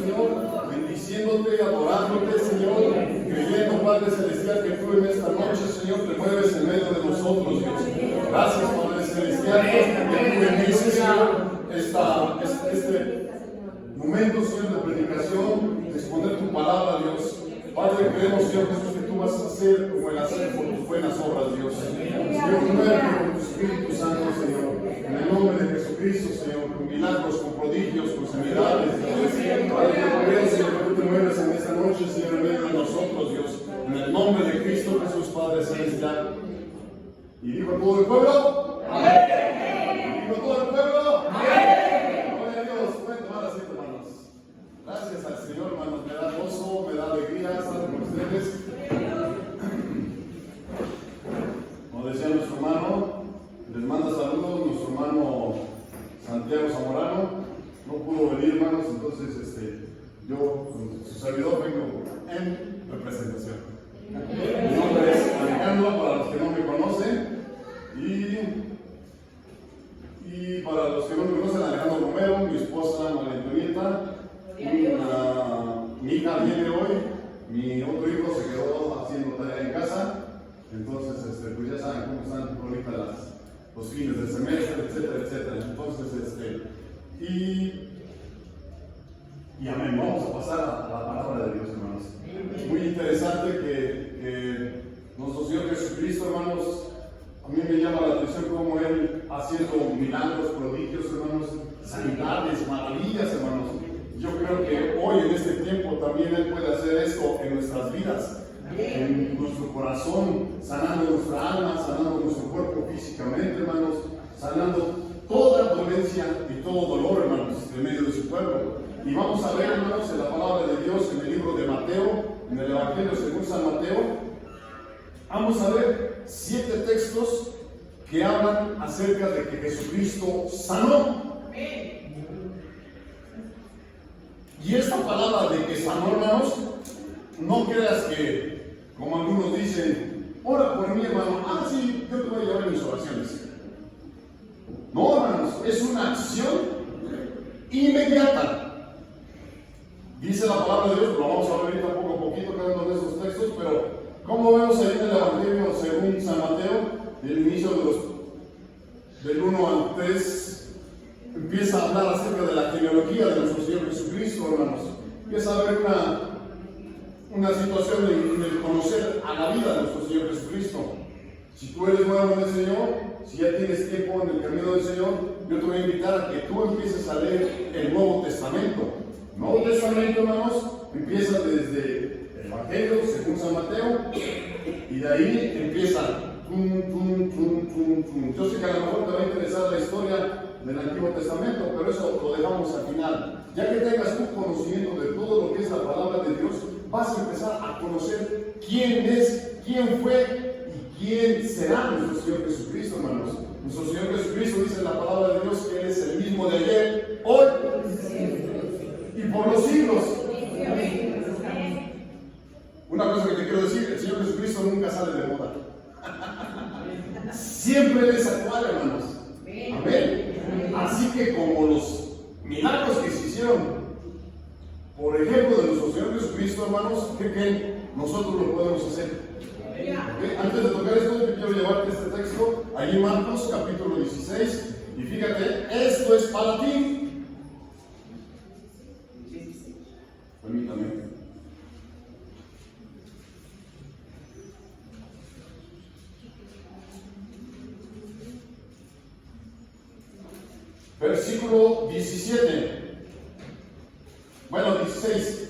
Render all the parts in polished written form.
Señor, bendiciéndote, adorándote, Señor, creyendo, Padre Celestial, que tú en esta noche, Señor, te mueves en medio de nosotros, Dios. Gracias, Padre Celestial, que tú bendices, Señor, este momento, Señor, de predicación, de exponer tu palabra, Dios. Padre, creemos, Señor Jesús, que tú vas a hacer como el hacer por tus buenas obras, Dios. Señor, muévete con tu Espíritu Santo, Señor. En el nombre de Jesucristo, Señor, con milagros, con prodigios, con sanidades, Dios. Padre, yo creo, Señor, que tú te mueves en esta noche, Señor, en medio de nosotros, Dios. En el nombre de Cristo Jesús, Padre Celestial. Y dijo todo el pueblo. Amén. Dijo todo el pueblo. Amén. Gloria a Dios. Pueden tomar asiento, hermanos. Gracias al Señor, hermanos. Me da gozo, me da alegría estar con ustedes. Como decía nuestro hermano, les manda saludos nuestro hermano Santiago Zamorano. No pudo venir, hermanos, entonces yo, con su servidor, vengo en representación. Mi nombre es Alejandro, para los que no me conocen, y para los que no me conocen, Alejandro Romero, mi esposa María Antonieta, mi hija viene hoy, mi otro hijo se quedó haciendo tarea en casa, entonces pues ya saben cómo están ahorita los fines del semestre, etcétera, etcétera. Entonces, y amén, vamos a pasar a la palabra de Dios, hermanos. Es muy interesante que nuestro Señor Jesucristo, hermanos, a mí me llama la atención cómo Él haciendo milagros, prodigios, hermanos, sanidades, maravillas, hermanos. Yo creo que hoy en este tiempo también Él puede hacer esto en nuestras vidas, en nuestro corazón, sanando nuestra alma, sanando nuestro cuerpo físicamente, hermanos, sanando toda dolencia y todo dolor, hermanos, en medio de su pueblo. Y vamos a ver, hermanos, en la palabra de Dios, en el libro de Mateo, en el Evangelio según San Mateo, vamos a ver 7 textos que hablan acerca de que Jesucristo sanó. Y esta palabra de que sanó, hermanos, no creas que, como algunos dicen, ora por mí, hermano, sí, yo te voy a llevar en mis oraciones. No, hermanos, es una acción inmediata. Dice la palabra de Dios, lo vamos a ver ahorita poco a poquito cada uno de esos textos, pero como vemos ahí en el Evangelio según San Mateo, del inicio del 1 al 3, empieza a hablar acerca de la genealogía de nuestro Señor Jesucristo, hermanos. Empieza a haber una situación de conocer a la vida de nuestro Señor Jesucristo. Si tú eres nuevo en el Señor, si ya tienes tiempo en el camino del Señor, yo te voy a invitar a que tú empieces a leer el Nuevo Testamento. El Nuevo Testamento, hermanos, empieza desde el Evangelio según San Mateo, y de ahí empieza. Yo sé que a lo mejor te va a interesar la historia del Antiguo Testamento, pero eso lo dejamos al final. Ya que tengas un conocimiento de todo lo que es la palabra de Dios, vas a empezar a conocer quién es, quién fue y quién será nuestro Señor Jesucristo, hermanos. Nuestro Señor Jesucristo dice en la palabra de Dios que Él es el mismo de ayer, hoy y por los siglos. Una cosa que te quiero decir, el Señor Jesucristo nunca sale de moda. Siempre Él es actual, hermanos. Amén. Así que como los milagros que se hicieron, por ejemplo, de nuestro Señor Jesucristo, hermanos, que nosotros lo podemos hacer. ¿Okay? Antes de tocar esto, yo quiero llevarte este texto, allí Marcos, capítulo 16, y fíjate, esto es para ti. Permítame. Versículo 17. Bueno, 16.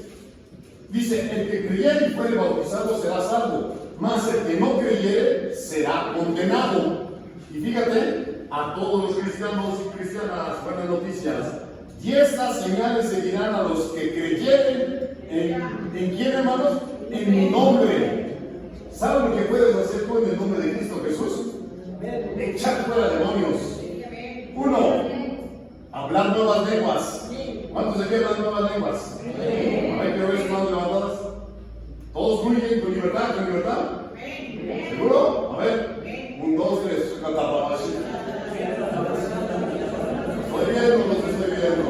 Dice, el que creyere y fuere bautizado será salvo, mas el que no creyere será condenado. Y fíjate, a todos los cristianos y cristianas, buenas noticias. Y estas señales seguirán a los que creyeren en quién, hermanos, en mi nombre. ¿Saben lo que puedes hacer tú en el nombre de Cristo Jesús? Echar fuera demonios. 1. Hablar nuevas lenguas. ¿Cuántos de aquí hablan nuevas lenguas? A ver, quiero ver sus manos levantadas. ¿Todos fluyen con libertad? ¿Con libertad? ¿Seguro? A ver. 1, 2, 3. Estoy viendo, no te estoy viendo.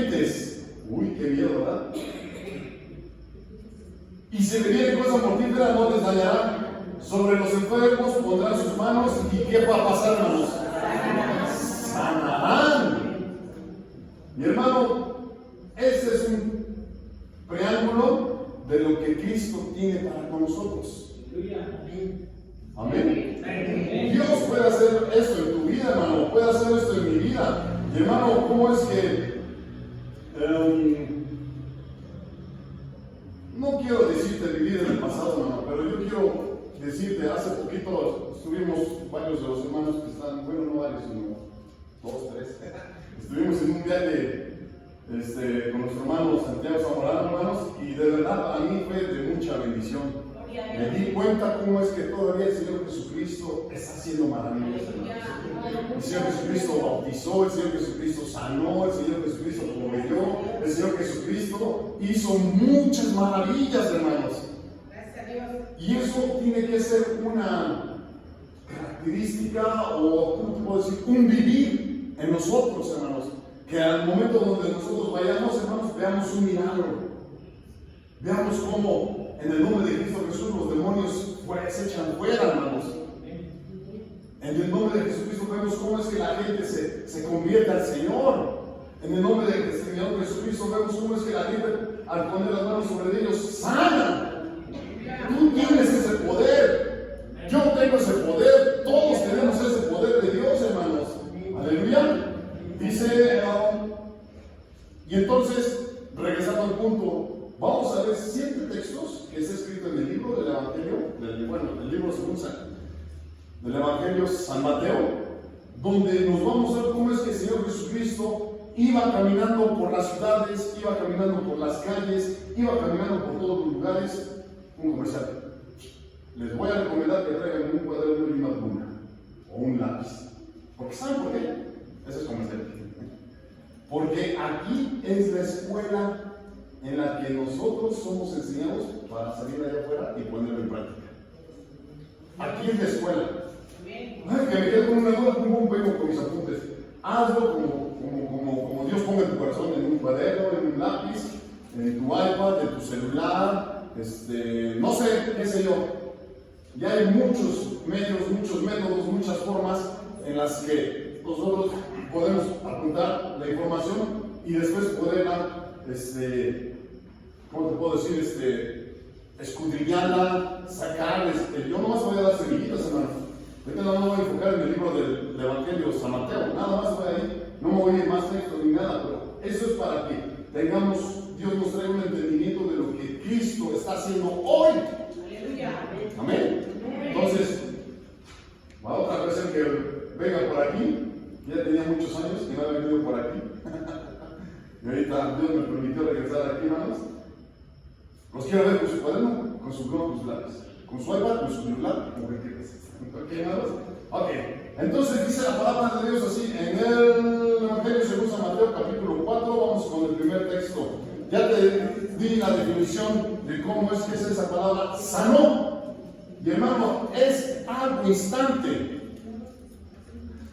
serpientes. Uy, qué miedo, ¿verdad? Y si bebieren cosa mortífera no les dañará. Sobre los enfermos pondrán sus manos. ¿Y qué va a pasar, hermanos? Sanarán. Mi hermano, este es un preámbulo de lo que Cristo tiene para con nosotros. Amén. Dios puede hacer esto en tu vida, hermano. Puede hacer esto en mi vida. Y hermano, ¿cómo es que no quiero decirte vivir en el pasado, hermano, pero yo quiero decirte, hace poquito estuvimos varios de los hermanos que están, bueno, no varios, sino 2, 3, estuvimos en un viaje con nuestro hermano Santiago Zamorano, hermanos, y de verdad para mí fue de mucha bendición. Me di cuenta cómo es que todavía el Señor Jesucristo está haciendo maravillas, hermanos. El Señor Jesucristo bautizó, el Señor Jesucristo sanó, el Señor Jesucristo proveyó, el Señor Jesucristo hizo muchas maravillas, hermanos. Y eso tiene que ser una característica o, ¿cómo te puedo decir? Un vivir en nosotros, hermanos. Que al momento donde nosotros vayamos, hermanos, veamos un milagro. Veamos cómo en el nombre de Cristo Jesús los demonios se echan fuera, hermanos. En el nombre de Jesucristo vemos cómo es que la gente se convierte al Señor. En el nombre del Señor Jesucristo vemos cómo es que la gente al poner las manos sobre ellos sana. Tú tienes ese poder. Yo tengo ese poder. Todos tenemos ese poder de Dios, hermanos. Aleluya. Dice, y entonces, regresando al punto, vamos a ver 7 textos que está escrito en el libro del Evangelio, el libro del Evangelio San Mateo, donde nos vamos a ver cómo es que el Señor Jesucristo iba caminando por las ciudades, iba caminando por las calles, iba caminando por todos los lugares. Un comercial. Les voy a recomendar que traigan un cuaderno y una pluma o un lápiz. Porque ¿saben por qué? Ese es comercial. Porque aquí es la escuela en la que nosotros somos enseñados para salir allá afuera y ponerlo en práctica. Aquí es la escuela. Ay, que me quede con una duda, vengo con mis apuntes. Hazlo como Dios ponga en tu corazón, en un cuaderno, en un lápiz, en tu iPad, en tu celular, no sé, qué sé yo. Ya hay muchos medios, muchos métodos, muchas formas en las que nosotros podemos apuntar la información y después poderla, ¿cómo te puedo decir? Escudriñarla, sacar. Yo nomás voy a dar semillitas, hermano. Ahorita no me voy a enfocar en el libro del Evangelio San Mateo, nada más voy a ir, no me voy a ir más texto ni nada, pero eso es para que tengamos, Dios nos trae un entendimiento de lo que Cristo está haciendo hoy. Aleluya. Amén. Entonces, a otra persona que venga por aquí, ya tenía muchos años que no había venido por aquí. Y ahorita Dios me permitió regresar aquí, hermanos. Los quiero ver con su cuaderno, con su pluma, con su lápiz, con su iPad, con su celular, como que quieras. ¿Ok, hermanos? Ok. Entonces dice la palabra de Dios así, en el Evangelio según San Mateo, capítulo 4, vamos con el primer texto. Ya te di la definición de cómo es que es esa palabra, sanó. Y hermano, es algo instante,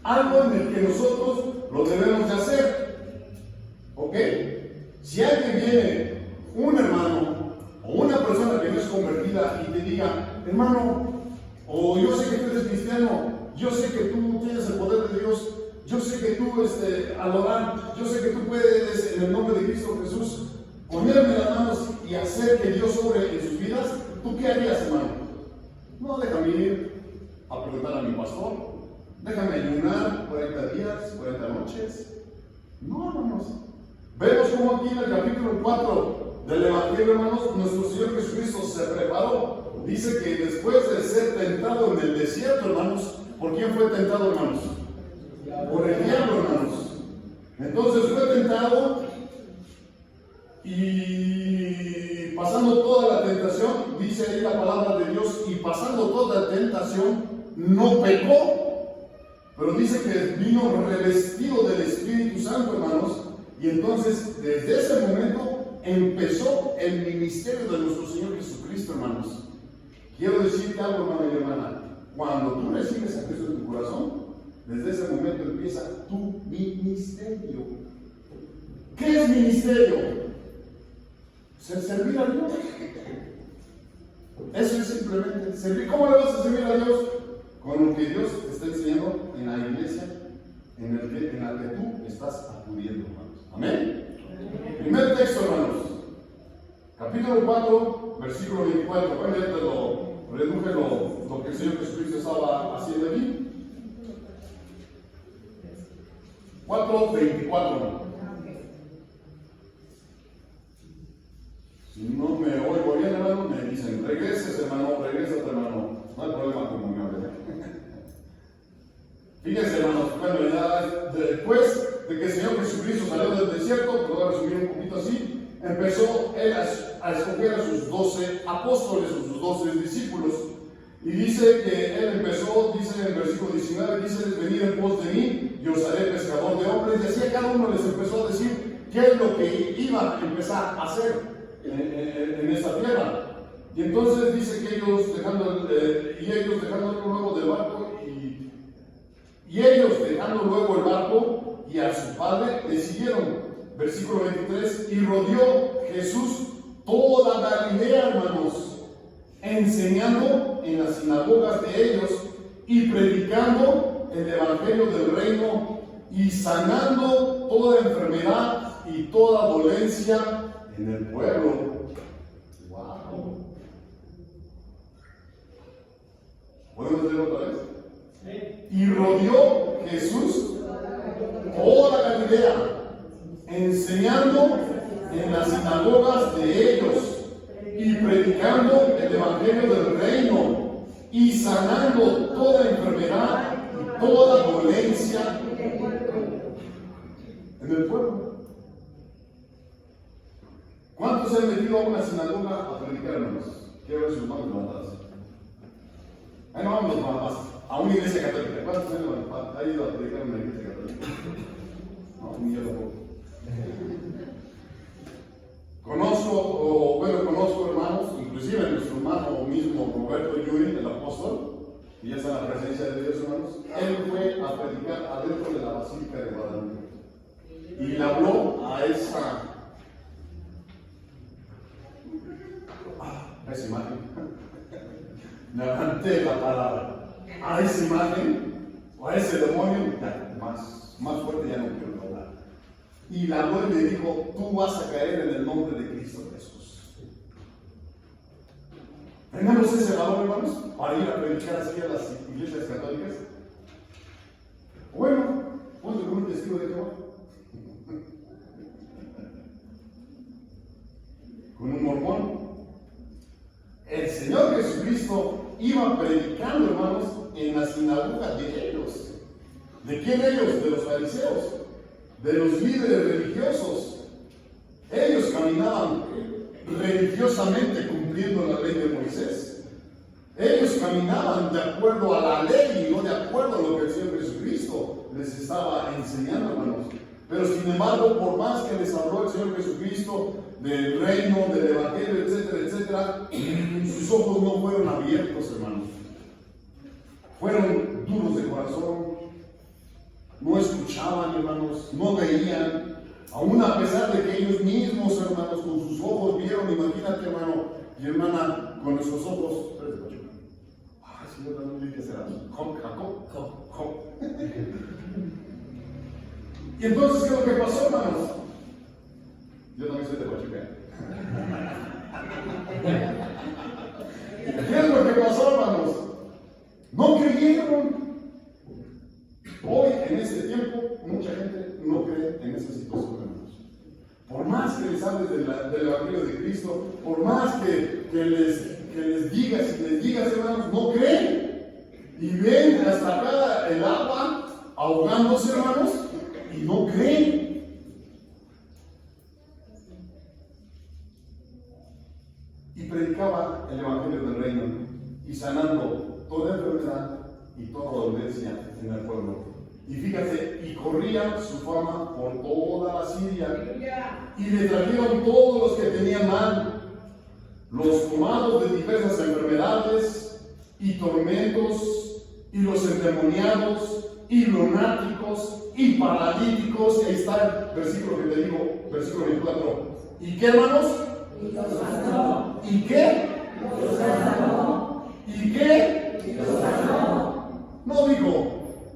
algo en el que nosotros lo debemos de hacer. ¿Ok? Si alguien viene, un hermano o una persona que no es convertida y te diga, hermano, o yo sé que tú eres cristiano, yo sé que tú tienes el poder de Dios, yo sé que tú al orar, yo sé que tú puedes en el nombre de Cristo Jesús ponerme las manos y hacer que Dios obre en sus vidas, ¿tú qué harías, hermano? No, déjame ir a preguntar a mi pastor, déjame ayunar 40 días, 40 noches. No, hermanos. Vemos como aquí en el capítulo 4 del Evangelio, hermanos, nuestro Señor Jesucristo se preparó. Dice que después de ser tentado en el desierto, hermanos, ¿por quién fue tentado, hermanos? Por el diablo, hermanos. Entonces fue tentado y pasando toda la tentación, dice ahí la palabra de Dios, y pasando toda la tentación, no pecó, pero dice que vino revestido del Espíritu Santo, hermanos, y entonces desde ese momento empezó el ministerio de nuestro Señor Jesucristo, hermanos. Quiero decirte algo, hermano y hermana, cuando tú recibes a Cristo en tu corazón, desde ese momento empieza tu ministerio. ¿Qué es ministerio? Servir a Dios. Eso es simplemente servir. ¿Cómo le vas a servir a Dios? Con lo que Dios te está enseñando en la iglesia en la que tú estás acudiendo, hermanos. Amén. Primer texto, hermanos. Capítulo 4, versículo 24. Bueno, ya te lo reduje lo que el Señor Jesucristo estaba haciendo aquí. 4:24. Si no me oigo bien, hermano, me dicen, regreses, hermano, regrésate, hermano. No hay problema como me hablen. Fíjense, hermanos, bueno, ya después de que el Señor Jesucristo salió del desierto, lo voy a resumir un poquito así, empezó él a escoger a sus 12 apóstoles, o sus 12 discípulos. Y dice que él empezó, dice en el versículo 19, dice, venid en pos de mí, y os haré pescador de hombres. Y así a cada uno les empezó a decir qué es lo que iba a empezar a hacer en esta tierra. Y entonces dice que ellos dejando luego del barco, y ellos dejando luego el barco y a su padre, le siguieron. Versículo 23, y rodeó Jesús toda Galilea, hermanos, enseñando en las sinagogas de ellos y predicando el evangelio del reino y sanando toda enfermedad y toda dolencia en el pueblo. ¡Wow! ¿Podemos leerlo otra vez? Sí. Y rodeó Jesús toda Galilea, enseñando en las sinagogas de ellos y predicando el evangelio del reino y sanando toda enfermedad y toda dolencia en el pueblo. ¿Cuántos se han metido a una sinagoga a predicar, hermanos? Quiero ver sus manos levantadas. Ahí no vamos más a una iglesia católica. ¿Cuántos han ido a predicar en una iglesia católica? No, ni yo tampoco. Conozco hermanos, inclusive nuestro hermano mismo Roberto Yuri, el apóstol, y ya está en la presencia de Dios, hermanos. Él fue a predicar adentro de la Basílica de Guadalupe y le habló a esa imagen. Levanté la palabra a esa imagen o a ese demonio, más fuerte ya no quiero hablar. Y la habló y le dijo, tú vas a caer en el nombre de Cristo Jesús. Tenemos ese valor, hermanos, para ir a predicar así a las iglesias católicas. Bueno, ¿cuánto con un testigo de Jehová? Con un mormón. El Señor Jesucristo iba predicando, hermanos, en la sinagoga de ellos. ¿De quién ellos? De los fariseos, de los líderes religiosos. Ellos caminaban religiosamente cumpliendo la ley de Moisés. Ellos caminaban de acuerdo a la ley y no de acuerdo a lo que el Señor Jesucristo les estaba enseñando, hermanos. Pero sin embargo, por más que les habló el Señor Jesucristo del reino, del evangelio, etcétera, etcétera, sus ojos no fueron abiertos, hermanos. Fueron duros de corazón, no escuchaban, hermanos, no veían, aún a pesar de que ellos mismos, hermanos, con sus ojos vieron. Imagínate, hermano y hermana, con nuestros ojos. Ay, Señor, no me digas, será Jacob. Y entonces, ¿qué es lo que pasó, hermanos? Yo también soy de Pachuca. ¿Qué es lo que pasó, hermanos? No creyeron. Hoy, en este tiempo, mucha gente no cree en esa situación, hermanos. Por más que les hables del Evangelio de Cristo, por más que les digas, hermanos, no creen. Y ven hasta acá el agua ahogándose, hermanos, y no creen. Y predicaba el Evangelio del Reino y sanando toda enfermedad y toda dolencia en el pueblo. Y fíjate, y corría su fama por toda la Siria. Y le trajeron todos los que tenían mal, los tomados de diversas enfermedades y tormentos, y los endemoniados, y lunáticos y paralíticos. Y ahí está el versículo que te digo, versículo 24. ¿Y qué, hermanos? Y los sanó. ¿Y qué? Y los sanó. ¿Y qué? Y los sanó. No dijo,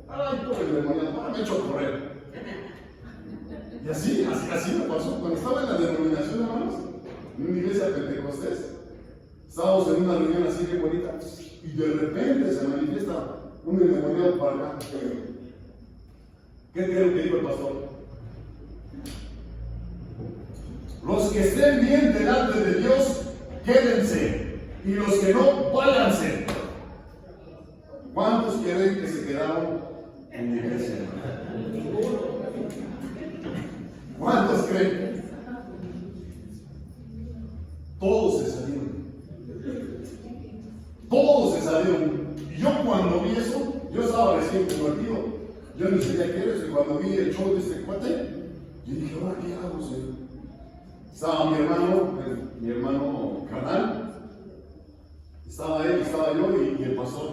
ay, pobre demoniado, ahora me echo a correr. Y así me pasó. Cuando estaba en la denominación, hermanos, en una iglesia de Pentecostés, estábamos en una reunión así bien bonita, y de repente se manifiesta un endemoniado para acá. ¿Qué creo que dijo el pastor? Los que estén bien delante de Dios, quédense, y los que no, váyanse. ¿Cuántos creen que se quedaron en la iglesia? ¿Cuántos creen? Todos se salieron. Todos se salieron. Y yo cuando vi eso, yo estaba recién convertido. Yo ni sabía qué era eso. Y cuando vi el show de este cuate, yo dije, ¿ahora qué hago, Señor? Estaba mi hermano carnal. Estaba él, estaba yo y el pastor.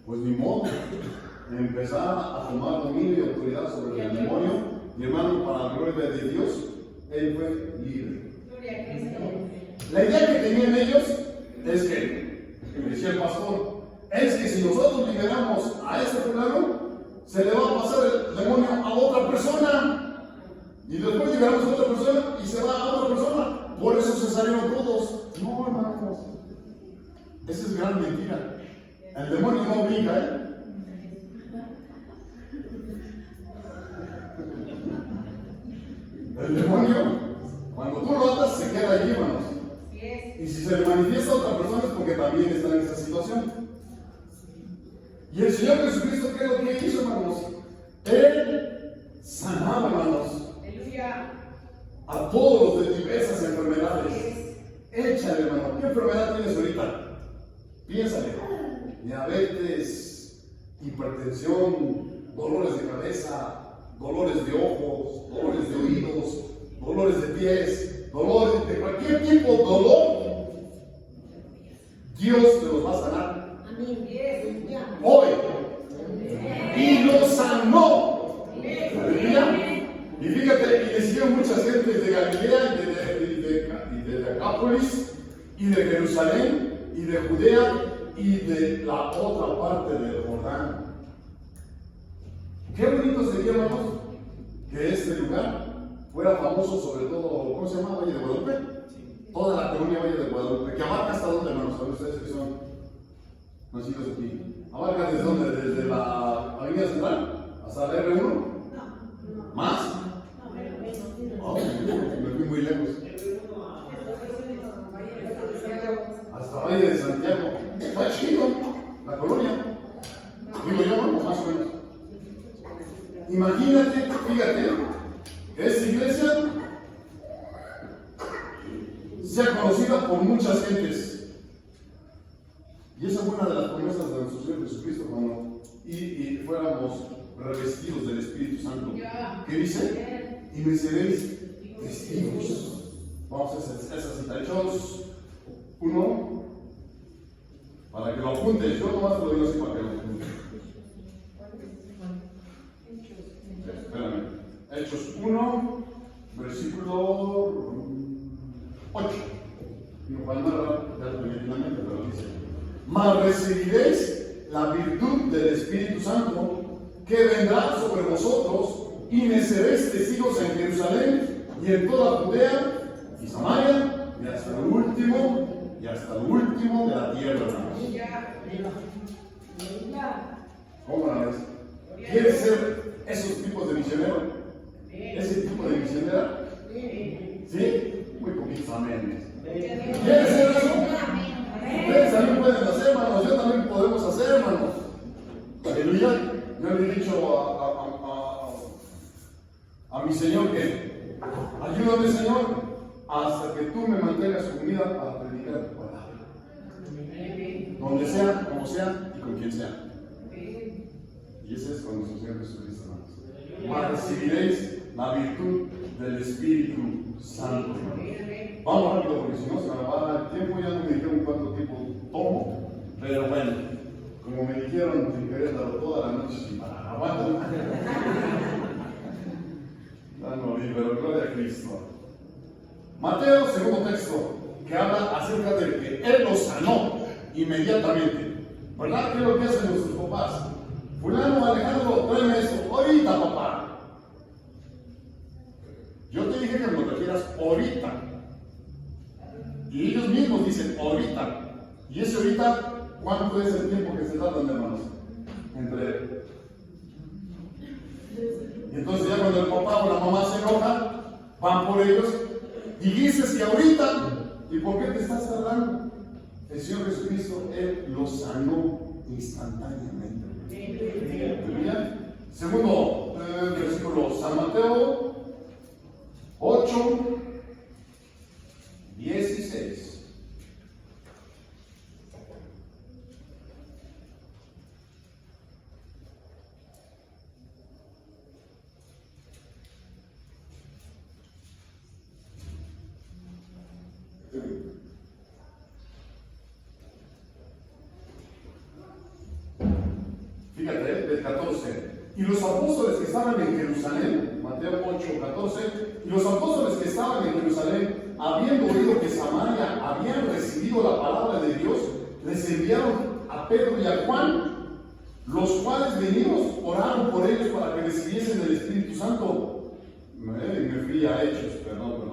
Pues ni modo. Empezaba a tomar dominio y autoridad sobre el demonio. Mi hermano, para la gloria de Dios, él fue libre. La idea que tenían ellos es que decía el pastor, es que si nosotros liberamos a este fulano, se le va a pasar el demonio a otra persona. Y después liberamos a otra persona y se va a otra persona. Por eso se salieron todos. No, hermanos. Esa es gran mentira. El demonio no brinca, ¿eh? El demonio, cuando tú lo atas, se queda allí, hermanos. Y si se le manifiesta a otra persona es porque también está en esa situación. Y el Señor Jesucristo, ¿qué es lo que hizo, hermanos? Él sanaba, hermanos, a todos los de diversas enfermedades. Échale, hermano. ¿Qué enfermedad tienes ahorita? Piénsale. Diabetes, hipertensión, dolores de cabeza, dolores de ojos, dolores de oídos, dolores de pies, dolores de cualquier tipo de dolor. Dios te los va a sanar. Hoy. Y lo sanó. Aleluya. Y fíjate, y le siguieron muchas gentes de Galilea y de Decápolis y de Jerusalén y de Judea y de la otra parte del Jordán. Qué bonito sería, hermanos, que este lugar fuera famoso, sobre todo, ¿cómo se llama? Valle de Guadalupe. Toda la colonia Valle de Guadalupe, que abarca hasta dónde, hermanos, ¿saben ustedes que son nacidos aquí? ¿Abarca desde dónde? ¿Desde la Avenida Central hasta la R1? ¿Más? Oh, me fui muy lejos. Hasta Valle de Santiago. Está chido la colonia. Digo yo, ¿no? Más o menos. Imagínate, fíjate, que esta iglesia sea conocida por muchas gentes. Y esa fue una de las promesas de nuestro Señor Jesucristo cuando y fuéramos revestidos del Espíritu Santo. ¿Qué dice? Y me seréis testigos. Vamos a esa cita. Hechos 1, para que lo apuntes. Yo nomás te lo digo así para que lo apuntes. Espérame. Hechos 1, versículo 8. No para narrar definitivamente, pero dice: mas recibiréis la virtud del Espíritu Santo, que vendrá sobre vosotros, y me seréis testigos en Jerusalén y en toda Judea y Samaria y hasta el último de la tierra. ¿Cómo la ves? ¿Quieres ser esos tipos de misioneros? ¿Ese tipo de misionera? ¿Sí? Muy poquitos amén. ¿Quieres ser eso? Ustedes también pueden hacer, hermanos. Yo también podemos hacer, hermanos. Aleluya. Yo le he dicho a mi Señor que ayúdame, Señor, hasta que tú me mantengas unida para predicar tu palabra. Donde sea, como sea y con quien sea. Y ese es con nuestro Señor Jesucristo, hermanos. Mas recibiréis la virtud del Espíritu Santo. Vamos rápido porque si no se me va el tiempo. Ya no me dijeron cuánto tiempo tomo, pero bueno, como me dijeron en Querétaro toda la noche sin parar. Aguanta. No, pero gloria a Cristo. Mateo, segundo texto, que habla acerca de que Él los sanó inmediatamente. ¿Verdad? ¿Qué es lo que hacen nuestros papás? Fulano, Alejandro, tráeme esto. Ahorita, papá. Yo te dije que me lo trajeras ahorita. Y ellos mismos dicen ahorita. Y ese ahorita, ¿cuánto es el tiempo que se tardan, hermanos? Entre. Y entonces ya cuando el papá o la mamá se enoja, van por ellos y dices que ahorita, ¿y por qué te estás tardando? El Señor Jesucristo, Él los sanó instantáneamente. ¿Bien? Segundo versículo, San Mateo 8:16. Fíjate, del 14. Y los apóstoles que estaban en Jerusalén, Mateo 8:14, y los apóstoles que estaban en Jerusalén, habiendo oído que Samaria habían recibido la palabra de Dios, les enviaron a Pedro y a Juan, los cuales venidos oraron por ellos para que recibiesen el Espíritu Santo. Me fui a Hechos, perdón.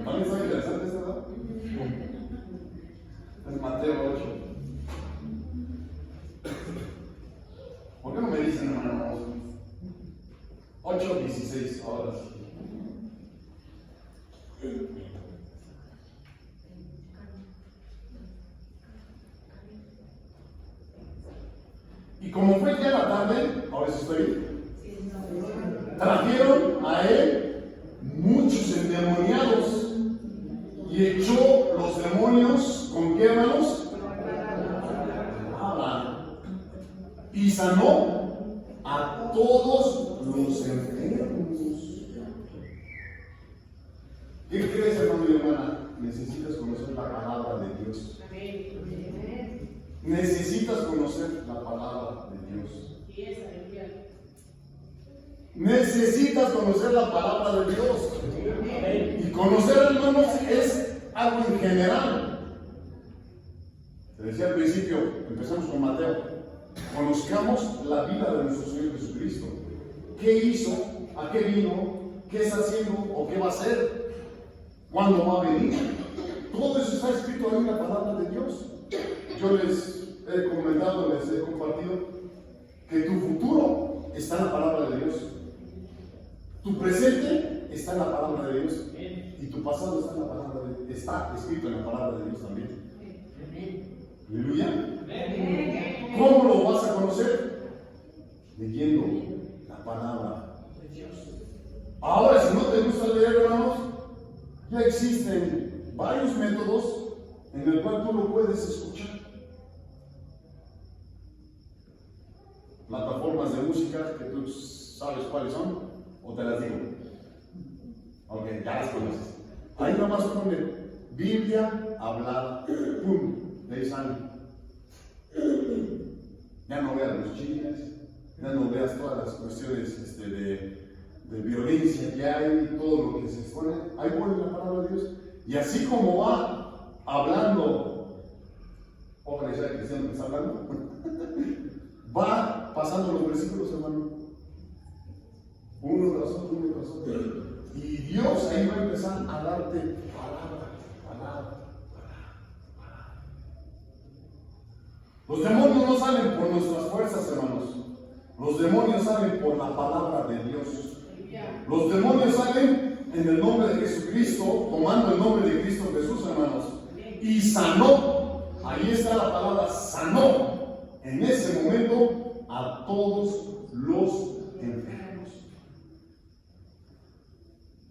¿También está interesante esta verdad? Es Mateo 8. ¿Por qué no me dicen, hermano? 8:16, ahora sí. Y como fue ya la tarde, ahora sí estoy bien, trajeron a él muchos endemoniados y echó los demonios con qué, hermanos? Y sanó a todos los enfermos. ¿Qué crees, hermano y hermana? Necesitas conocer la palabra de Dios. Necesitas conocer la palabra de Dios. Necesitas conocer la palabra de Dios. Y conocer, hermanos, es algo en general. Te decía al principio, empezamos con Mateo. Conozcamos la vida de nuestro Señor Jesucristo. ¿Qué hizo? ¿A qué vino? ¿Qué está haciendo? ¿O qué va a hacer? ¿Cuándo va a venir? Todo eso está escrito ahí en la palabra de Dios. Yo les he comentado, les he compartido que tu futuro está en la palabra de Dios. Tu presente está en la palabra de Dios. Y tu pasado está en la palabra de Dios. Está escrito en la palabra de Dios también. Aleluya. ¿Cómo lo vas a conocer? Leyendo la palabra de Dios. Ahora, si no te gusta leer, hermanos, ya existen varios métodos en el cual tú lo puedes escuchar. Plataformas de música que tú sabes cuáles son, o te las digo. Ok, ya las conoces. Ahí nomás pone Biblia hablada. ¡Pum! De ahí sale. Ya no veas los chismes, ya no veas todas las cuestiones de violencia que hay, todo lo que se expone. Ahí pone la palabra de Dios. Y así como va hablando, ojalá sea cristiano que está hablando, va pasando los versículos, hermano. Uno tras otro. Y Dios ahí va a empezar a darte palabra. Los demonios no salen por nuestras fuerzas, hermanos. Los demonios salen por la palabra de Dios. Los demonios salen en el nombre de Jesucristo, tomando el nombre de Cristo Jesús, hermanos. Y sanó. Ahí está la palabra sanó. En ese momento a todos los enfermos.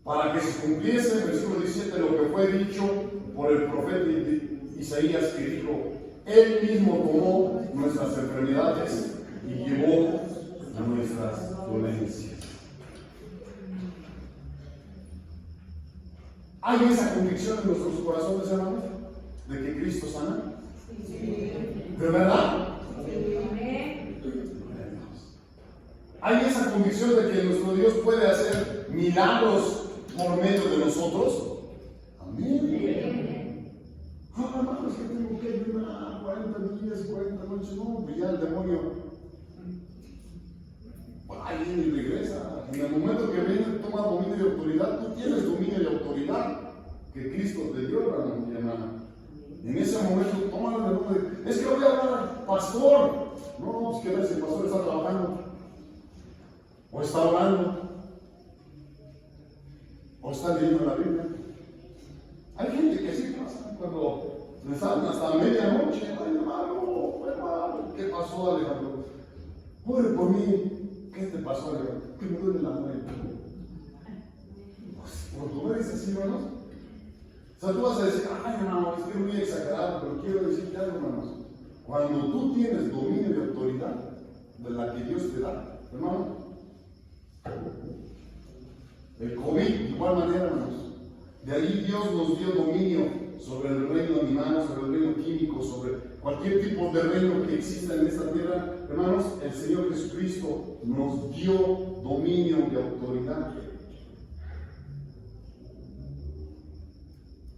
Para que se cumpliese el versículo 17 lo que fue dicho por el profeta Isaías, que dijo: Él mismo tomó nuestras enfermedades y llevó nuestras dolencias. ¿Hay esa convicción en nuestros corazones, hermanos, de que Cristo sana? ¿De verdad? Hay esa convicción de que nuestro Dios puede hacer milagros por medio de nosotros. Amén. Ah, hermano, es que tengo que ayunar 40 días, 40 noches. No, pues ya el demonio ahí regresa. En el momento que viene, toma dominio y autoridad. Tú tienes dominio y autoridad que Cristo te dio, hermano y hermana. En ese momento, toma el demonio. Es que voy a hablar al pastor. No, pues que ver si el pastor está trabajando, o está orando, o está leyendo la Biblia. Hay gente que sí pasa cuando le salen hasta medianoche. Ay, hermano, ¿qué pasó, Alejandro? Ore por mí. ¿Qué te pasó, Alejandro? Que me duele la muela. Por tu vez así, hermanos. O sea, tú vas a decir, ay, hermano, es que es muy exagerado, pero quiero decirte algo, hermanos. Cuando tú tienes dominio y autoridad de la que Dios te da, hermano, el COVID, de igual manera, hermanos. De ahí Dios nos dio dominio sobre el reino animal, sobre el reino químico, sobre cualquier tipo de reino que exista en esta tierra. Hermanos, el Señor Jesucristo nos dio dominio y autoridad.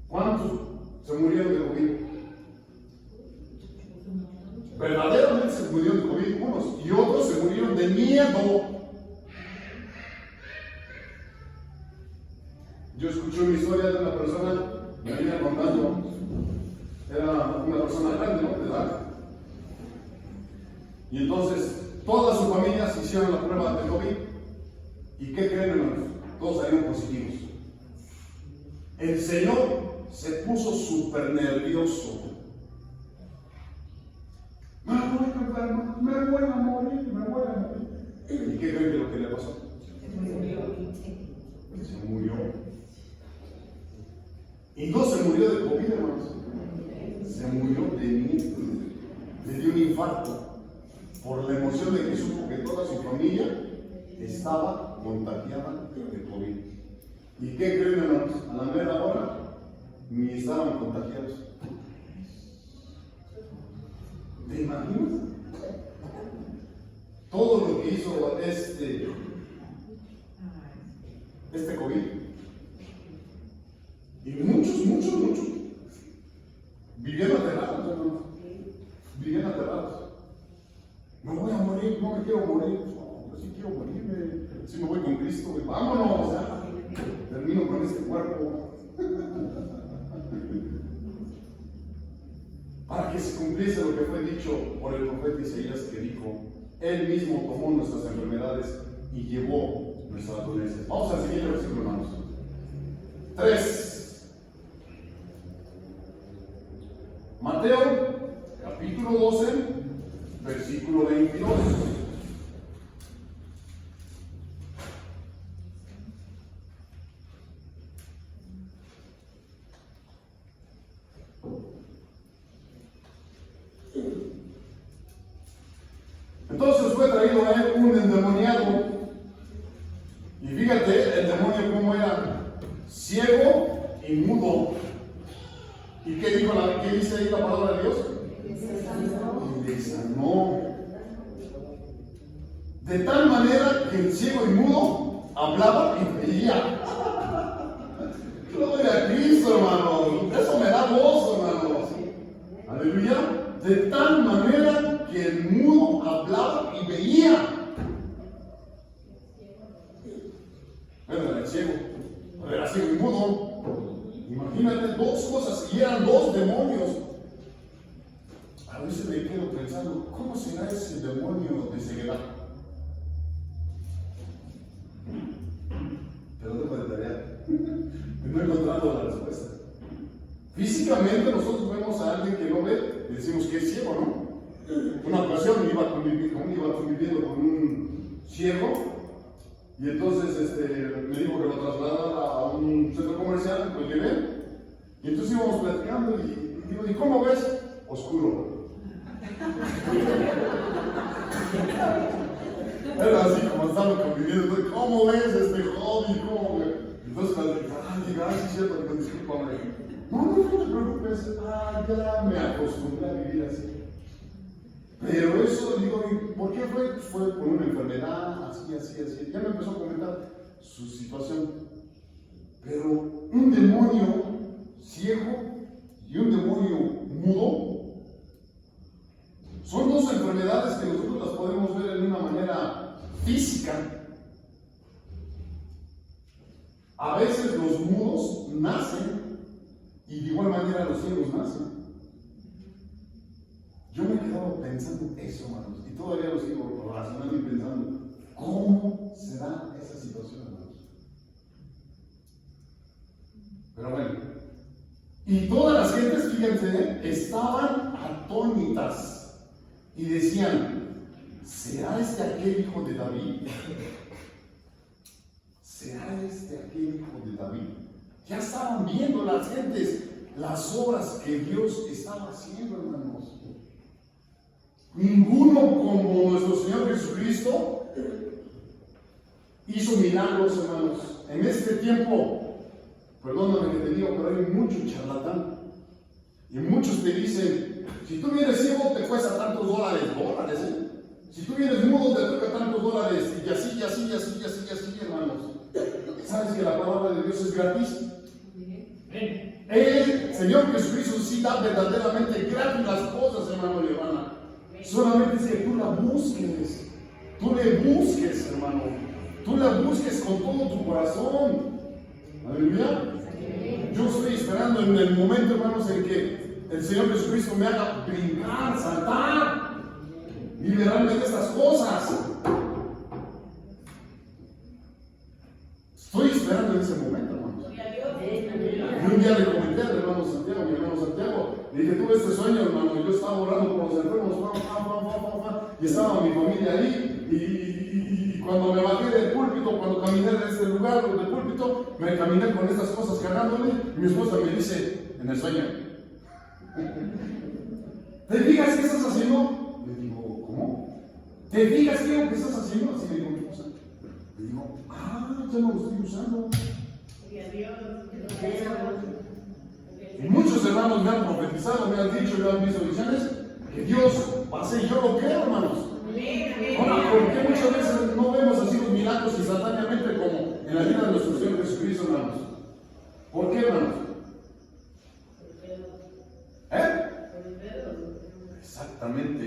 ¿Cuántos se murieron de COVID? Verdaderamente se murieron de COVID unos, y otros se murieron de miedo. Yo escuché una historia de una persona, me venía contando, era una persona grande, ¿no? De edad. Y entonces toda su familia se hicieron la prueba de COVID. ¿Y qué creen, hermanos? Todos salieron positivos. El Señor se puso súper nervioso. Me voy a enfermar, me voy a morir, me voy a morir. ¿Y qué creen que lo que le pasó? Se murió. Y no se murió de COVID, hermanos. Se murió de miedo. Le dio un infarto por la emoción de que supo que toda su familia estaba contagiada de COVID. ¿Y qué creen, hermanos? A la mera hora ni estaban contagiados. ¿Te imaginas? Todo lo que hizo este COVID. Y muchos vivieron aterrados, hermanos. Vivieron aterrados. Me voy a morir, no me quiero morir. No, yo sí quiero morirme. Si me voy con Cristo, vámonos. Termino con este cuerpo. Para que se cumpliese lo que fue dicho por el profeta Isaías, que dijo: Él mismo tomó nuestras enfermedades y llevó nuestras dolencias. Vamos al siguiente versículo, hermanos. 3. Mateo, capítulo 12, versículo 22. Entonces fue traído a él un endemoniado. Y fíjate el demonio cómo era: ciego y mudo. ¿Y qué dice ahí la palabra de Dios? Y le sanó. De tal manera que el ciego y mudo hablaba y veía. Gloria a Cristo, hermano. Eso me da gozo, hermano. Aleluya. De tal manera que el mudo hablaba y veía. Bueno, era ciego, era ciego y mudo. Imagínate dos cosas, y eran dos demonios. A veces me quedo pensando, ¿cómo será ese demonio de ceguedad? Te lo dejo de tarea. No he encontrado la respuesta. Físicamente nosotros vemos a alguien que no ve y decimos que es ciego, ¿no? Una ocasión iba conviviendo con un ciego. Y entonces me dijo que lo trasladara a un centro comercial, lo llevé. Y entonces íbamos platicando y digo: ¿y cómo ves? Oscuro. Era así como estaba conviviendo. ¿Cómo ves este hobby? ¿Cómo ves? Entonces me dije: ay, gracias, cierto, discúlpame. No te preocupes. Ya me acostumbré a vivir así. Pero eso, digo, ¿por qué fue? Pues fue por una enfermedad, así. Ya me empezó a comentar su situación. Pero un demonio ciego y un demonio mudo son dos enfermedades que nosotros las podemos ver en una manera física. A veces los mudos nacen y de igual manera los ciegos nacen. Yo me he quedado pensando eso, hermanos, y todavía lo sigo razonando y pensando, ¿cómo será esa situación, hermanos? Pero bueno, y todas las gentes, fíjense, estaban atónitas y decían, ¿será este aquel hijo de David? ¿Será este aquel hijo de David? Ya estaban viendo las gentes las obras que Dios estaba haciendo, hermanos. Ninguno como nuestro Señor Jesucristo hizo milagros, hermanos. En este tiempo, perdóname que te digo, pero hay mucho charlatán. Y muchos te dicen, si tú vienes ciego te cuesta tantos dólares, ¿eh? Si tú vienes mudo te toca tantos dólares, y así, hermanos. ¿Sabes que la palabra de Dios es gratis? El Señor Jesucristo sí da verdaderamente gratis las cosas, hermano y hermana. Solamente es que tú la busques. Tú le busques, hermano. Tú la busques con todo tu corazón. Aleluya. Yo estoy esperando en el momento, hermanos, en que el Señor Jesucristo me haga brincar, saltar, liberarme de estas cosas. Estoy esperando en ese momento, hermanos. Y un día le comenté al hermano Santiago, mi hermano Santiago, le dije, tuve este sueño, hermano, yo estaba orando por los enfermos, y estaba mi familia ahí, y cuando me bajé del púlpito, cuando caminé de este lugar, del púlpito, me caminé con estas cosas cargándole, y mi esposa me dice, en el sueño, ¿te fijas qué estás haciendo? Le digo, ¿cómo? ¿Te fijas qué es lo que estás haciendo? Así me dijo mi esposa. Le digo, ya no lo estoy usando. Y muchos hermanos me han profetizado, me han dicho, me han visto visiones, que Dios va a hacer, yo lo creo, hermanos. Ahora, ¿por qué muchas veces no vemos así los milagros instantáneamente como en la vida de nuestro Señor Jesucristo, hermanos? ¿Por qué, hermanos? Exactamente.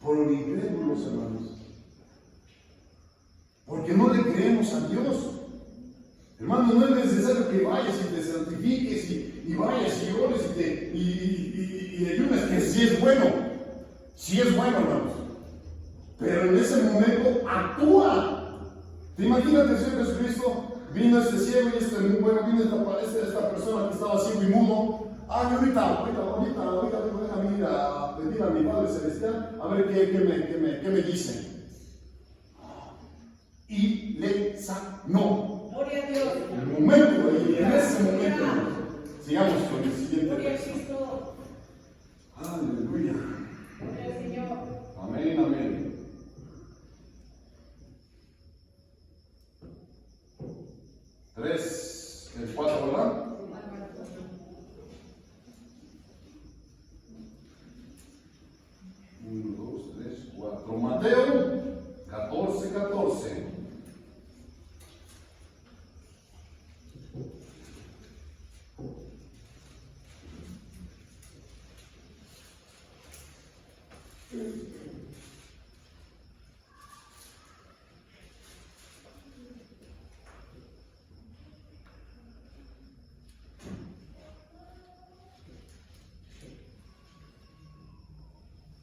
Por incrédulos, hermanos. Porque no le creemos a Dios. Hermano, no es necesario que vayas y te santifiques y vayas y ores y ayunes, que sí es bueno. Sí es bueno, hermanos. Pero en ese momento actúa. ¿Te imaginas que el Señor Jesucristo vino este ciego y vino esta persona que estaba ciego y mudo? Ahorita déjame ir a pedir a mi Padre Celestial a ver qué me dice. Y le sanó. Gloria a Dios. En el momento, en ese momento, sigamos con el siguiente verso. Aleluya. Gloria al Señor. Amén. El 4, ¿verdad? Mateo 14.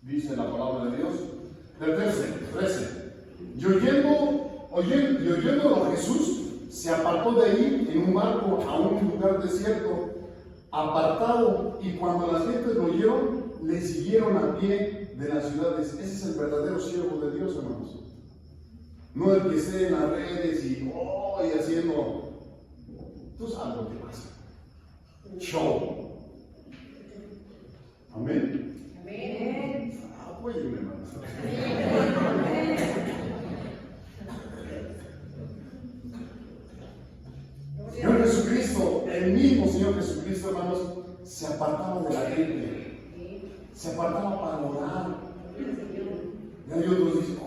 Dice la palabra de Dios, del 13. Y oyéndolo Jesús, se apartó de ahí en un barco a un lugar desierto, apartado, y cuando las gentes lo oyeron, le siguieron a pie de las ciudades. Ese es el verdadero siervo de Dios, hermanos. No el que esté en las redes y haciendo, tú sabes lo que pasa, show. Amén. Apóyenme, hermanos. Señor Jesucristo, el mismo Señor Jesucristo, hermanos, se apartaba de la gente, se apartaba para orar, Y hay otros que dicen,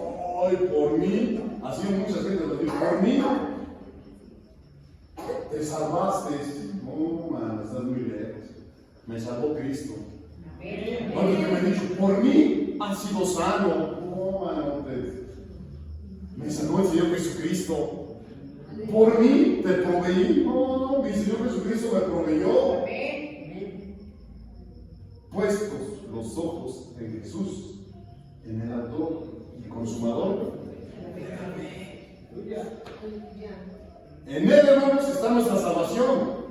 ¡ay, por mí! Ha sido mucha gente que dice, por mí te salvaste. No, man, estás muy lejos. Me salvó Cristo. Cuando que me han dicho, por mí has sido sano. No, man, me salvó el Señor Jesucristo. Por mí te proveí. No, mi Señor Jesucristo me proveyó. Puestos los ojos en Jesús, en el autor y consumador. En Él, hermanos, está nuestra salvación.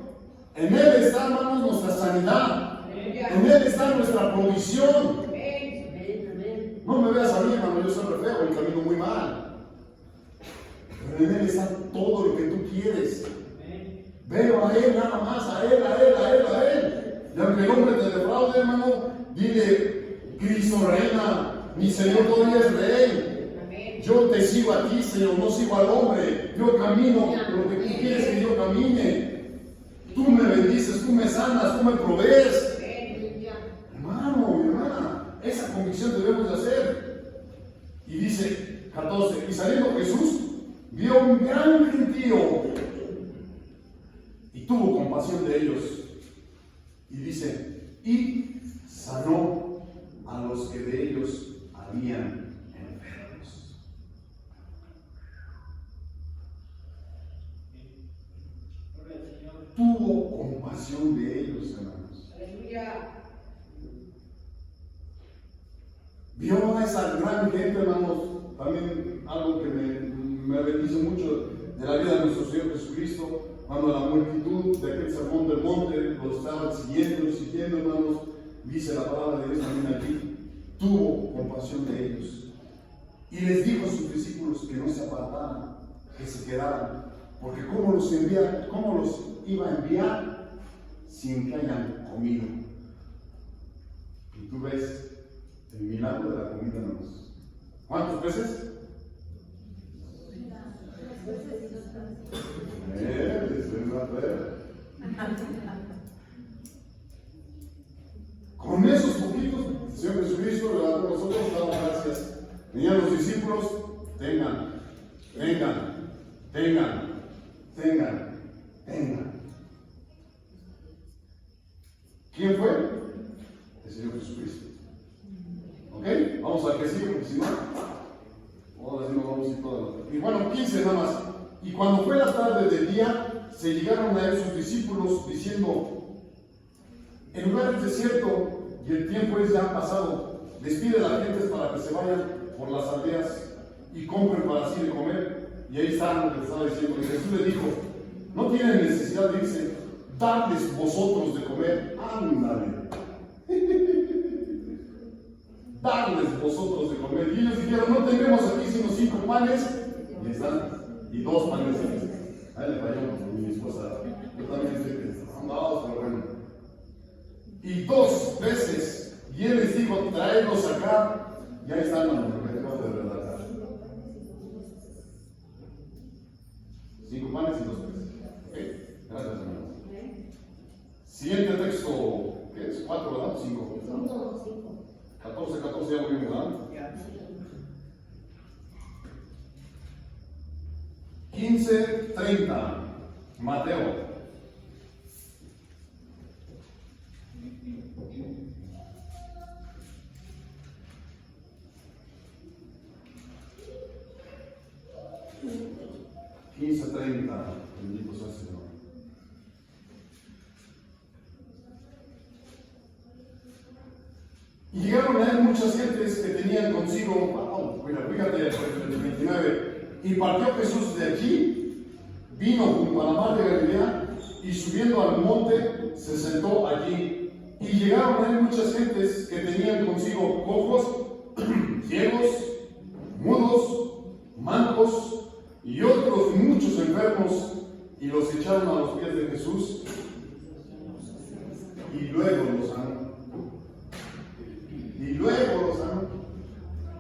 En Él está, hermanos, nuestra sanidad. En Él está nuestra provisión. No me veas a mí, hermano, yo soy re feo y camino muy mal. Pero en Él está todo lo que tú quieres. Veo a Él nada más, a Él, a Él, a Él, a Él. Y aunque el hombre te defraude, hermano, dile, Cristo reina, mi Señor todavía es rey. Yo te sigo a ti, Señor, no sigo al hombre. Yo camino lo que tú quieres que yo camine. Tú me bendices, tú me sanas, tú me provees. Hermano, mi hermana, esa convicción debemos de hacer. Y dice 14, y saliendo Jesús, vio un gran gentío y tuvo compasión de ellos. Y dice, y sanó a los que de ellos habían enfermos. Tuvo compasión de ellos, hermanos. Vio a esa gran gente, hermanos. También algo que me bendice mucho de la vida de nuestro Señor Jesucristo. Cuando la multitud de aquel sermón del monte lo estaban siguiendo, hermanos, dice la palabra de Dios también aquí, tuvo compasión de ellos. Y les dijo a sus discípulos que no se apartaran, que se quedaran, porque ¿cómo los iba a enviar sin que hayan comido? Y tú ves el milagro de la comida, hermanos. ¿Cuántos peces? Con esos poquitos, el Señor Jesucristo levantó a nosotros, damos gracias. Venían los discípulos, tengan. ¿Quién fue? El Señor Jesucristo. ¿Ok? Vamos al que sigue, porque si no, ahora sí nos vamos a ir toda la. Y bueno, 15 nada más. Y cuando fue la tarde del día, se llegaron a él sus discípulos diciendo, el lugar es desierto y el tiempo es ya pasado. Despide a las gentes para que se vayan por las aldeas y compren para sí de comer. Y ahí está lo que le estaba diciendo. Y Jesús le dijo, no tienen necesidad de irse, dadles vosotros de comer. Ándale. Darles vosotros de comer. Y ellos dijeron, no tenemos aquí sino 5 panes. Y ahí están. Y 2 panes. Ahí le falló a mi esposa. Yo también estoy andados, pero bueno. Y 2 peces. Y él les dijo, traedlos acá. Y ahí están, hermano, lo que tenemos de verdad. 5 panes y 2 peces. Ok, gracias, hermano. Siguiente texto, ¿qué es? 4, ¿verdad? 5. 14, ya muy bien, ¿verdad? 15:30, Mateo. Bendito sea el Señor. Y llegaron a él muchas gentes que tenían consigo, fíjate el 29, y partió Jesús de allí, vino junto a la mar de Galilea, y subiendo al monte se sentó allí. Y llegaron a él muchas gentes que tenían consigo cojos, ciegos, mudos, mancos, y otros muchos enfermos, y los echaron a los pies de Jesús, y luego los sanó.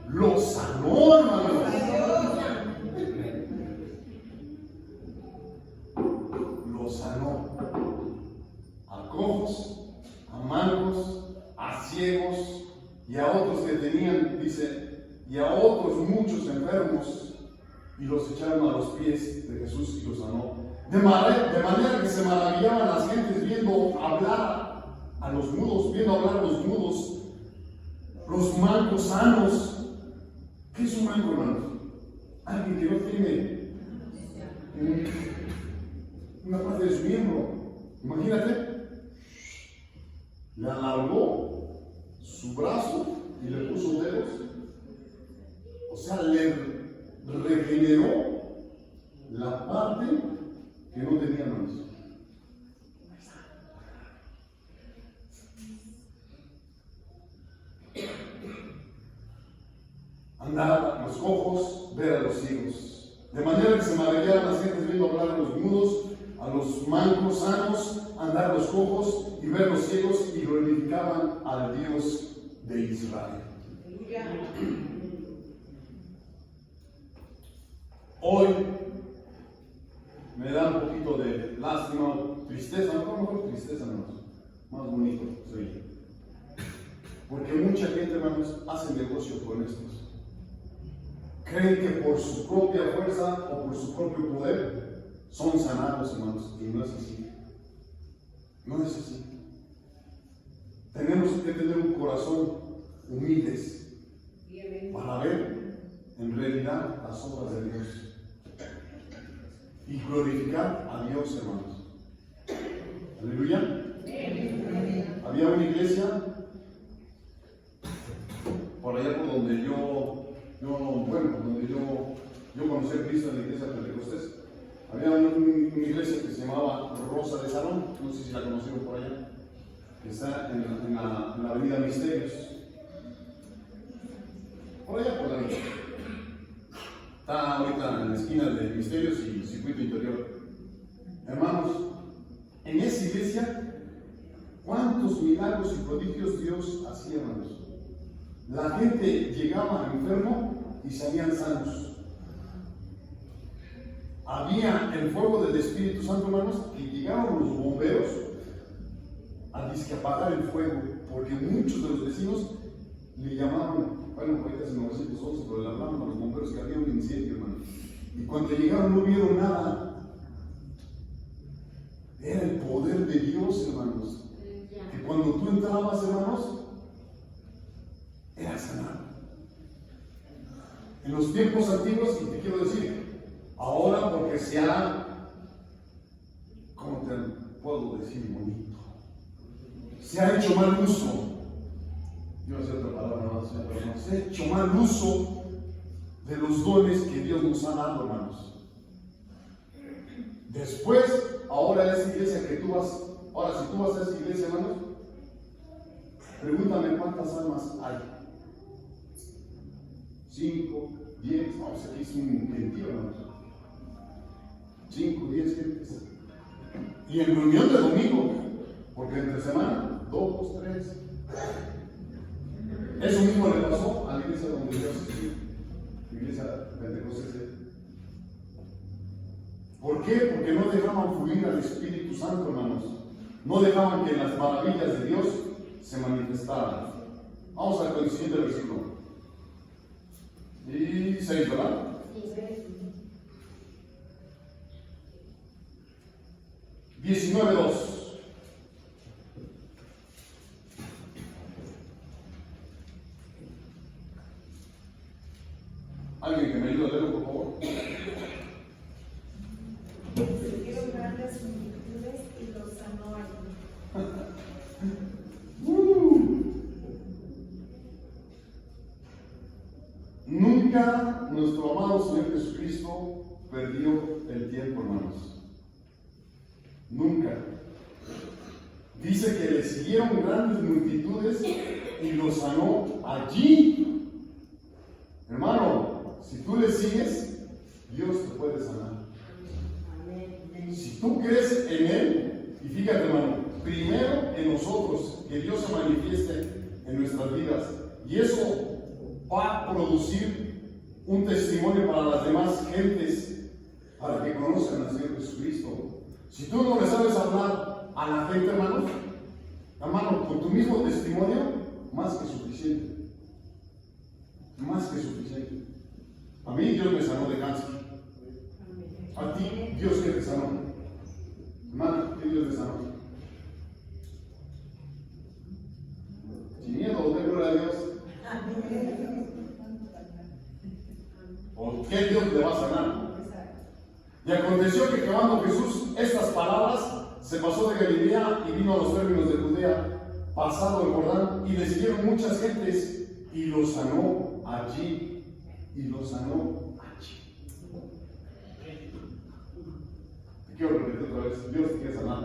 Los sanó, hermanos. Los sanó. A cojos, a mancos, a ciegos, y a otros que tenían, dice, y a otros muchos enfermos, y los echaron a los pies de Jesús y los sanó. De manera que se maravillaban las gentes viendo hablar a los mudos, los mancos sanos. ¿Qué es un manco, hermanos? Alguien que no tiene una parte de su miembro. Imagínate, le alargó su brazo y le puso dedos. O sea, le regeneró la parte que no tenía manos. Andar a los cojos, ver a los ciegos. De manera que se maravillaban las gentes viendo hablar a los mudos, a los mancos sanos, andar a los cojos y ver a los ciegos, y glorificaban al Dios de Israel. Hoy me da un poquito de lástima, tristeza, no, mejor tristeza, hermanos, más bonito soy. Porque mucha gente, hermanos, hace negocio con estos. Creen que por su propia fuerza o por su propio poder son sanados, hermanos, y no es así. No es así. Tenemos que tener un corazón humildes para ver en realidad las obras de Dios y glorificar a Dios, hermanos. Aleluya. Había una iglesia por allá por donde yo conocí a Cristo en la iglesia de Pentecostés. Había una iglesia que se llamaba Rosa de Salón, no sé si la conocieron por allá, que está en la avenida Misterios. Por allá por la vida. Está ahorita en la esquina de Misterios y Circuito Interior. Hermanos, en esa iglesia, ¿cuántos milagros y prodigios Dios hacía, hermanos? La gente llegaba enfermo y salían sanos. Había el fuego del Espíritu Santo, hermanos, que llegaron los bomberos a apagar el fuego, porque muchos de los vecinos le llamaban, bueno, ahorita es 911, pero le hablaban a los bomberos que había un incendio, hermano. Y cuando llegaron no vieron nada. Era el poder de Dios, hermanos. Que cuando tú entrabas, hermanos, era sanado. En los tiempos antiguos, y te quiero decir, ahora porque se ha, ¿cómo te puedo decir bonito? Se ha hecho mal uso. Yo no sé otra palabra más, pero no, se ha hecho mal uso de los dones que Dios nos ha dado, hermanos. Después, ahora esa iglesia que tú vas, ahora si tú vas a esa iglesia, hermanos, pregúntame cuántas almas hay. 5, 10, no, aquí es un gentío, hermanos. 5, 10 gentes. Y en reunión de domingo, porque entre semana, 2, 3. Eso mismo le pasó a la iglesia donde yo asistí, la iglesia Pentecostés. ¿Por qué? Porque no dejaban fluir al Espíritu Santo, hermanos. No dejaban que las maravillas de Dios se manifestaran. Vamos al siguiente versículo. Y 6, ¿verdad? 19:2. Alguien que me ayude a leerlo, por favor. Hicieron grandes multitudes y los sanó allí. Nunca nuestro amado Señor Jesucristo perdió el tiempo, hermanos. Nunca. Dice que le siguieron grandes multitudes y lo sanó allí. Hermano, si tú le sigues, Dios te puede sanar. Si tú crees en Él, y fíjate, hermano, primero en nosotros, que Dios se manifieste en nuestras vidas, y eso va a producir un testimonio para las demás gentes, para que conozcan al Señor Jesucristo. Si tú no le sabes hablar a la gente, hermano, con tu mismo testimonio, más que suficiente. más que suficiente. A mí Dios me sanó de cáncer. A ti Dios que te sanó. Hermano, que Dios te sanó. Sin miedo, de gloria a Dios. ¿Por qué Dios te va a sanar? Y aconteció que acabando Jesús estas palabras, se pasó de Galilea y vino a los términos de Judea, pasado el Jordán, y le siguieron muchas gentes, y lo sanó allí. Y lo sanó allí. Te quiero repetir otra vez: Dios te quiere sanar.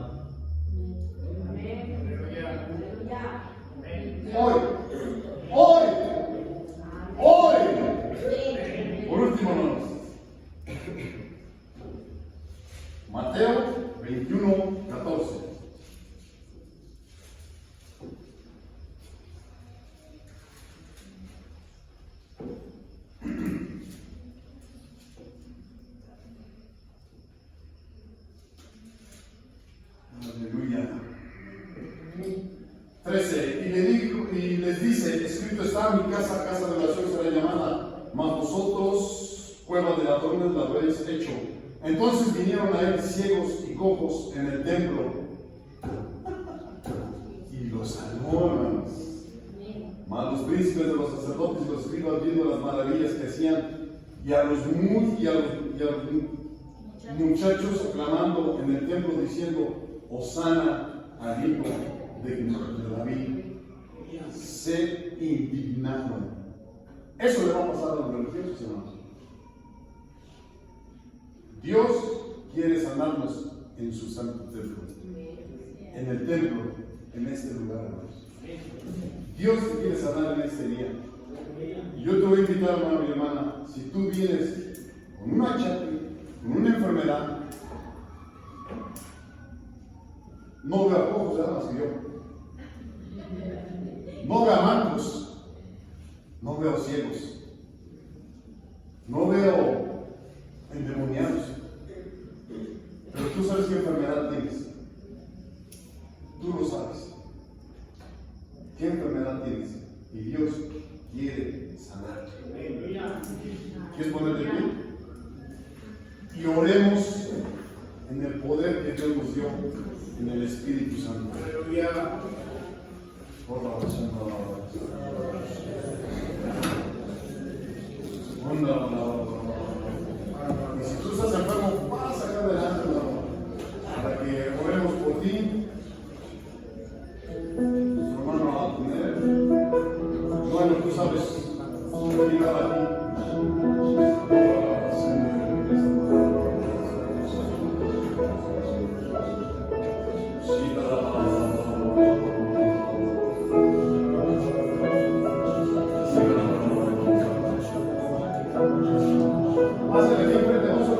Hoy. Por último, hermanos, Mateo 21:14. Aleluya. 13. Y les dice: escrito está, mi casa, casa de oración será llamada, mas vosotros, cueva de ladrones, la habréis hecho. Entonces vinieron a él ciegos y cojos en el templo, y los sanó, hermanos. Mas los príncipes de los sacerdotes y los escribas, viendo las maravillas que hacían, y a los muchachos aclamando en el templo, diciendo: Hosana al hijo de David, se indignaron. Eso le va a pasar a los religiosos, hermanos. Dios quiere sanarnos en su santo templo, en el templo, en este lugar, hermanos. Dios te quiere sanar en este día. Y yo te voy a invitar, hermano y hermana, si tú vienes con un achaque, con una enfermedad, no veo a cojos, nada más que yo. No veo a mancos, no veo ciegos, no veo endemoniados. Pero tú sabes qué enfermedad tienes. Tú lo sabes. ¿Qué enfermedad tienes? Y Dios quiere sanarte. ¿Quieres ponerte de pie? Y oremos en el poder que Dios nos dio, en el Espíritu Santo. Por la oración, y si tú estás enfermo, pasa acá adelante, para que oremos por ti. Nuestro hermano va a tener. Bueno, tú sabes llegar a ti. Pásale aquí enfrente, vamos a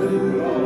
Gloria